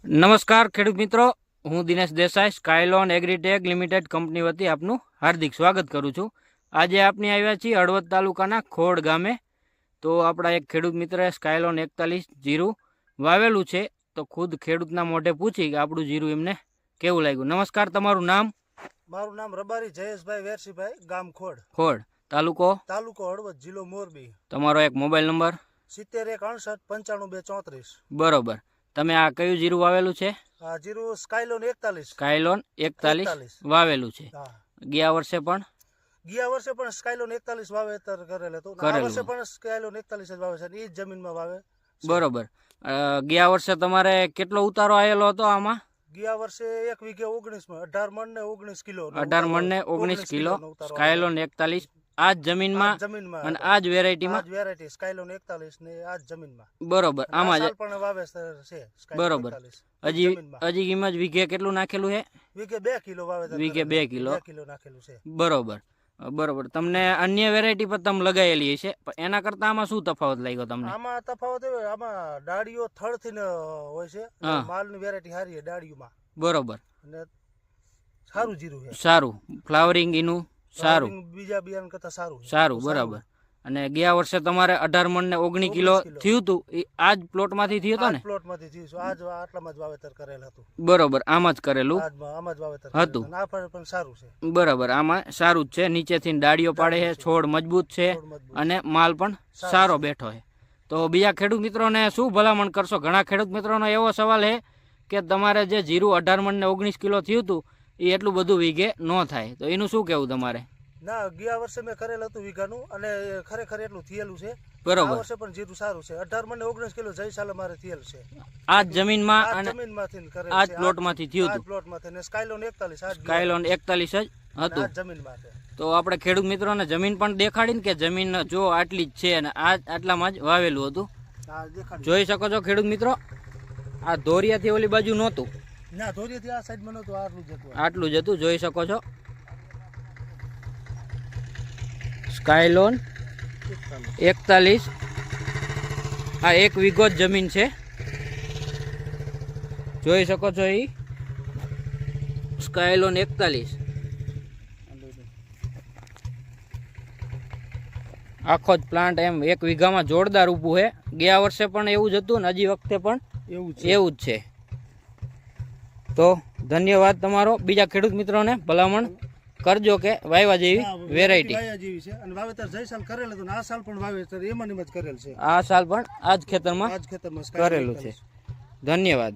નમસ્કાર ખેડૂત મિત્રો, હું Dinesh Desai Skylon Agritech Limited company વતી આપનું હાર્દિક સ્વાગત કરું છું। આજે આપણે આવ્યા છીએ હળવદ તાલુકાના ખોડ ગામે। તો આપણા એક ખેડૂત મિત્રએ સ્કાયલોન 41 જીરું વાવેલું છે, તો ખુદ ખેડૂતના મોઢે પૂછી કે આપણું જીરું એમને કેવું લાગ્યું। નમસ્કાર, તમારું નામ? મારું નામ રબારી જયેશભાઈ વેરસીભાઈ, ગામ ખોડ, ખોડ તાલુકો હળવદ, જિલ્લો મોરબી। તમારો એક મોબાઈલ નંબર? 71 65 95 234। બરોબર। તમે આ કયું જીરું વાવેલું છે? આ જીરું સ્કાયલોન 41 વાવેલું છે। ગયા વર્ષે પણ સ્કાયલોન 41 વાવેતર કરેલ હતું। આ વર્ષે પણ સ્કાયલોન 41 જ વાવે છે, એ જ જમીનમાં વાવે। બરોબર। ગયા વર્ષે તમારે કેટલો ઉતારો આવેલો હતો આમાં? ગયા વર્ષે 1 વીઘે 19 18 મણ ને 19 કિલો 18 મણ ને 19 કિલો સ્કાયલોન 41 આ જ જમીનમાં અને આ જ વેરાયટી સ્કાયલોન 41 ને આ જ જમીનમાં। બરોબર। આમાં જ પણ વાવેતર છે। બરોબર। હજી કિંમત વીઘે કેટલું નાખેલું છે? વીઘે 2 કિલો વાવેતર, વીઘે 2 કિલો નાખેલું છે। બરોબર। તમને અન્ય વેરાયટી પર તમે લગાવેલી છે, પણ એના કરતા આમાં શું તફાવત લાગ્યો તમને? આમાં તફાવત એવો, આમાં ડાળીઓ થડથી હોય છે, માલની વેરાયટી સારી છે ડાળીઓમાં। બરોબર। અને સારું જીરું છે, સારું ફ્લાવરિંગ એનું સારું, બીજા બિયારણ કરતા સારું। બરાબર। અને ગયા વર્ષે તમારે 18 મણ ને 19 કિલો થયું હતું, એ આ જ પ્લોટમાંથી થયું હતું ને? પ્લોટમાંથી થયું છે, આજ આટલામાં જ વાવેતર કરેલ હતું। બરોબર, આમાં જ કરેલું આમાં જ વાવેતર હતું, આ પણ સારું છે। બરાબર, આમાં સારું જ છે, નીચેથી ડાળીઓ પાડે છે, છોડ મજબૂત છે અને માલ પણ સારો બેઠો છે। તો બીજા ખેડૂત મિત્રોને શું ભલામણ કરશો? ઘણા ખેડૂત મિત્રોનો એવો સવાલ છે કે તમારે જે જીરું 18 મણ ને 19 કિલો થયું હતું એ એટલું બધું વીઘે ન થાય, તો એનું શું કહેવું તમારે? ના, ગયા વર્ષે મેં કરેલ હતું વીઘાનું, અને ખરેખર એટલું થયેલું છે। બરોબર। આ વર્ષે પણ જીરું સારું છે, 18 મણ ને 19 કિલો જઈ સાલે મારે થયેલ છે। આ જમીનમાં અને જમીનમાંથી કરેલ આ છે, પ્લોટમાંથી થયું હતું, પ્લોટમાંથી ને સ્કાયલોન 41 સ્કાયલોન 41 જ હતું જમીનમાં છે। તો આપણે ખેડૂત મિત્રોને જમીન પણ દેખાડીને કે જમીન જો આટલી જ છે અને આટલામાં જ વાવેલું હતું, જોઈ શકો છો ખેડૂત મિત્રો। આ ધોરિયાથી ઓલી બાજુ નહોતું, ના ધોરિયાથી આ સાઈડમાં નહોતું, આટલું જ હતું, જોઈ શકો છો। સ્કાયલોન 41 આ 1 વીઘો જ જમીન છે, જોઈ શકો છો। એ સ્કાયલોન 41 આખો જ પ્લાન્ટ એમ 1 વીઘામાં જોરદાર ઊભું છે। ગયા વર્ષે પણ એવું જ હતું ને હજી વખતે પણ એવું જ છે। તો ધન્યવાદ તમારો। બીજા ખેડૂત મિત્રોને ભલામણ કરજો કે વાયવા જેવી વેરાયટી છે, અને વાવેતર જઈ સાલ કરેલ હતું, આ સાલ પણ વાવેતર એમાં જ કરેલ છે, આ સાલ પણ આ જ ખેતરમાં કરેલું છે। ધન્યવાદ।